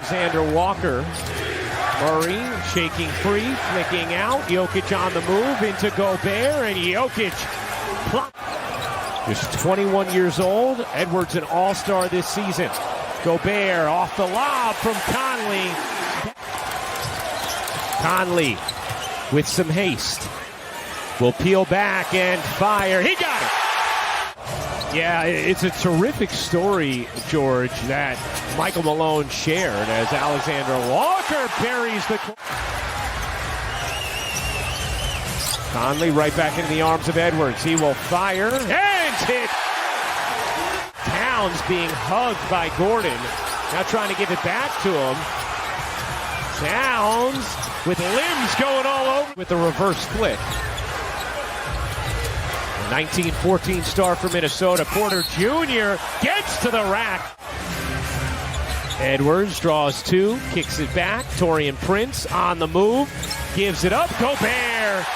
Alexander Walker. Murray shaking free, flicking out. Jokic on the move into Gobert, and Jokic just 21 years old. Edwards an all-star this season. Gobert off the lob from Conley. Conley with some haste. Will peel back and fire. He got it! Yeah, it's a terrific story, George, that Michael Malone shared as Alexander Walker buries the... Conley right back into the arms of Edwards. He will fire and hit. Towns being hugged by Gordon. Now trying to give it back to him. Towns with limbs going all over with the reverse flick. 1914 star for Minnesota. Porter Jr. gets to the rack. Edwards draws two, kicks it back. Taurean Prince on the move, gives it up. Gobert!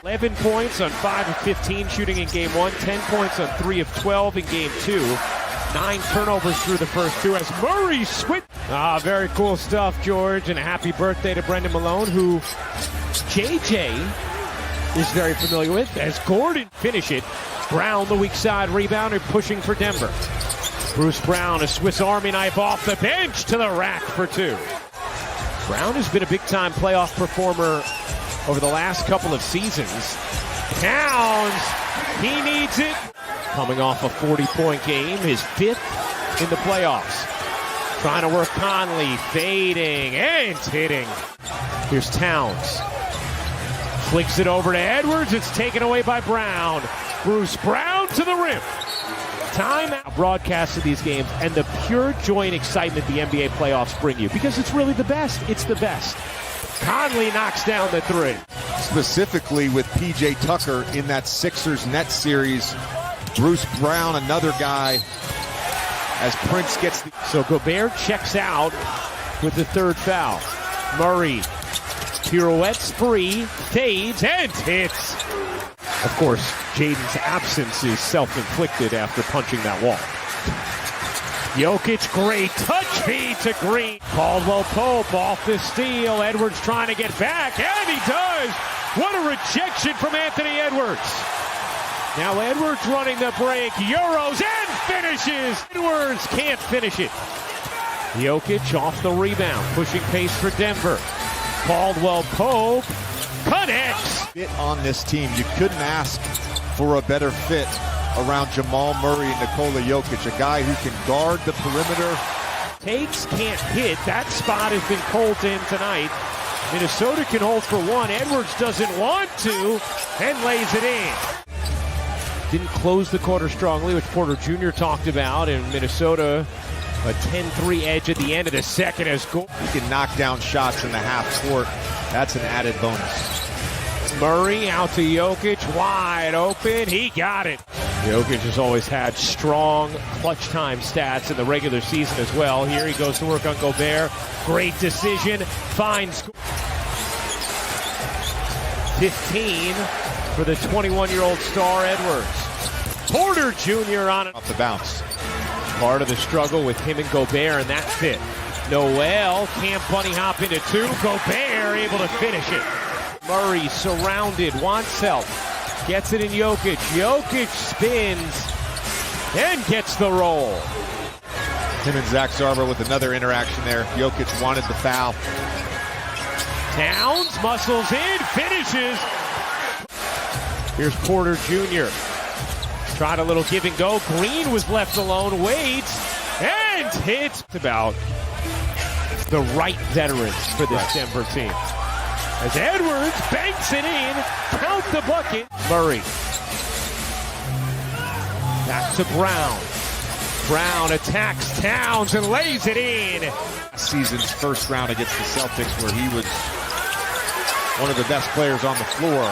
11 points on 5 of 15 shooting in game 1. 10 points on 3 of 12 in game 2. 9 turnovers through the first 2 as Murray switch. Very cool stuff, George. And a happy birthday to Brendan Malone, who JJ is very familiar with, as Gordon finish it. Brown, the weak side rebounder, pushing for Denver. Bruce Brown, a Swiss Army knife off the bench to the rack for 2. Brown has been a big-time playoff performer over the last couple of seasons. Towns, he needs it. Coming off a 40-point game, his 5th in the playoffs. Trying to work Conley, fading and hitting. Here's Towns. Flicks it over to Edwards. It's taken away by Brown. Bruce Brown to the rim. Timeout. Broadcast of these games and the pure joy and excitement the NBA playoffs bring you, because it's really the best. It's the best. Conley knocks down the 3. Specifically with P.J. Tucker in that Sixers-Nets series. Bruce Brown, another guy, as Prince gets the... So Gobert checks out with the 3rd foul. Murray pirouettes free, fades, and hits. Of course, Jaden's absence is self-inflicted after punching that wall. Jokic, great touch feed to Green. Caldwell Pope off the steal. Edwards trying to get back, and he does. What a rejection from Anthony Edwards. Now Edwards running the break, Euros, and finishes. Edwards can't finish it. Jokic off the rebound, pushing pace for Denver. Caldwell Pope connects. Fit on this team. You couldn't ask for a better fit around Jamal Murray and Nikola Jokic, a guy who can guard the perimeter. Takes, can't hit. That spot has been cold in tonight. Minnesota can hold for 1. Edwards doesn't want to and lays it in. Didn't close the quarter strongly, which Porter Jr. talked about, and Minnesota a 10-3 edge at the end of the second as goal. He can knock down shots in the half court. That's an added bonus. Murray out to Jokic, wide open. He got it. Jokic has always had strong clutch time stats in the regular season as well. Here he goes to work on Gobert. Great decision. Finds 15 for the 21-year-old star Edwards. Porter Jr. on it. Off the bounce. Part of the struggle with him and Gobert, and that fit. Noel can't bunny hop into 2. Gobert able to finish it. Murray surrounded, wants help. Gets it in Jokic. Jokic spins and gets the roll. Him and Zach Zarber with another interaction there. Jokic wanted the foul. Towns muscles in, finishes. Here's Porter Jr. Tried a little give and go. Green was left alone, waits, and hits. About the right veterans for this Denver team. As Edwards banks it in, count the bucket. Murray. Back to Brown. Brown attacks Towns and lays it in. Season's first round against the Celtics, where he was one of the best players on the floor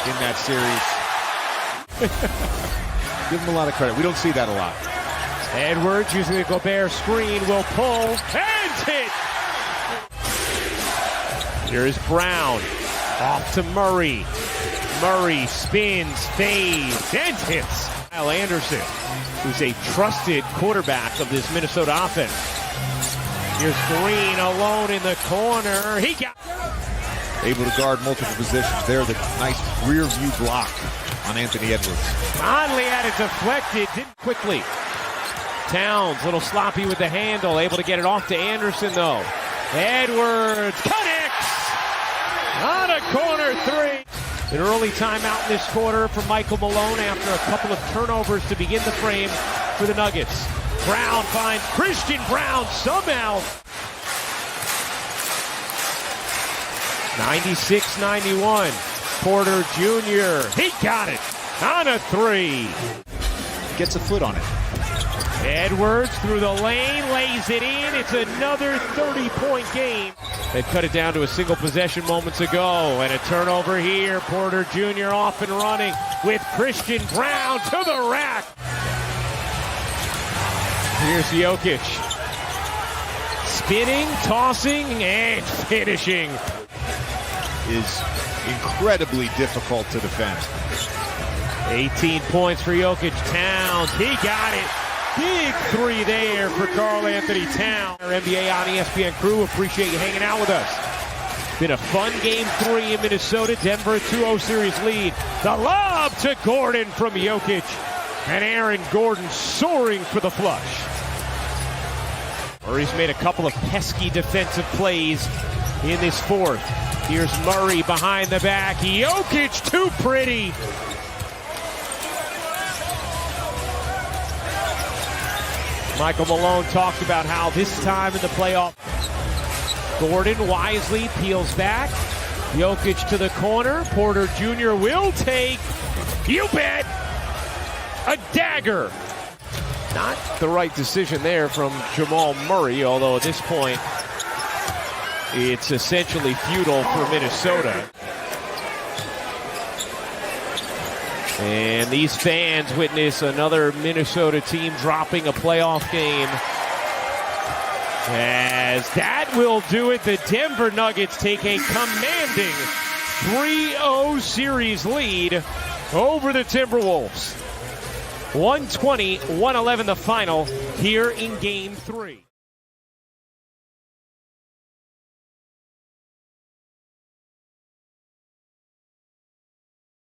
in that series. Give him a lot of credit. We don't see that a lot. Edwards using the Gobert screen will pull and hit. Here is Brown. Off to Murray. Murray spins, fades, and hits. Kyle Anderson, who's a trusted quarterback of this Minnesota offense. Here's Green alone in the corner. He got Able to guard multiple positions there. The nice rear view block on Anthony Edwards. Conley had it deflected. Didn't quickly. Towns, a little sloppy with the handle. Able to get it off to Anderson, though. Edwards connects on a corner three. An early timeout in this quarter for Michael Malone after a couple of turnovers to begin the frame for the Nuggets. Brown finds Christian Brown somehow. 96-91. Porter Jr. He got it on a three. Gets a foot on it. Edwards through the lane, lays it in. It's another 30-point game. They cut it down to a single possession moments ago. And a turnover here. Porter Jr. off and running with Christian Brown to the rack. Here's Jokic. Spinning, tossing, and finishing. Is incredibly difficult to defend. 18 points for Jokic. Towns, he got it. Big three there for Karl Anthony Towns. Our NBA on ESPN crew, appreciate you hanging out with us. Been a fun game 3 in Minnesota. Denver 2-0 series lead. The lob to Gordon from Jokic. And Aaron Gordon soaring for the flush. Murray's made a couple of pesky defensive plays in this fourth. Here's Murray behind the back. Jokic too pretty. Michael Malone talked about how this time in the playoff, Gordon wisely peels back. Jokic to the corner. Porter Jr. will take, you bet, a dagger. Not the right decision there from Jamal Murray, although at this point, it's essentially futile for Minnesota. And these fans witness another Minnesota team dropping a playoff game. As that will do it, the Denver Nuggets take a commanding 3-0 series lead over the Timberwolves. 120-111 the final here in Game 3.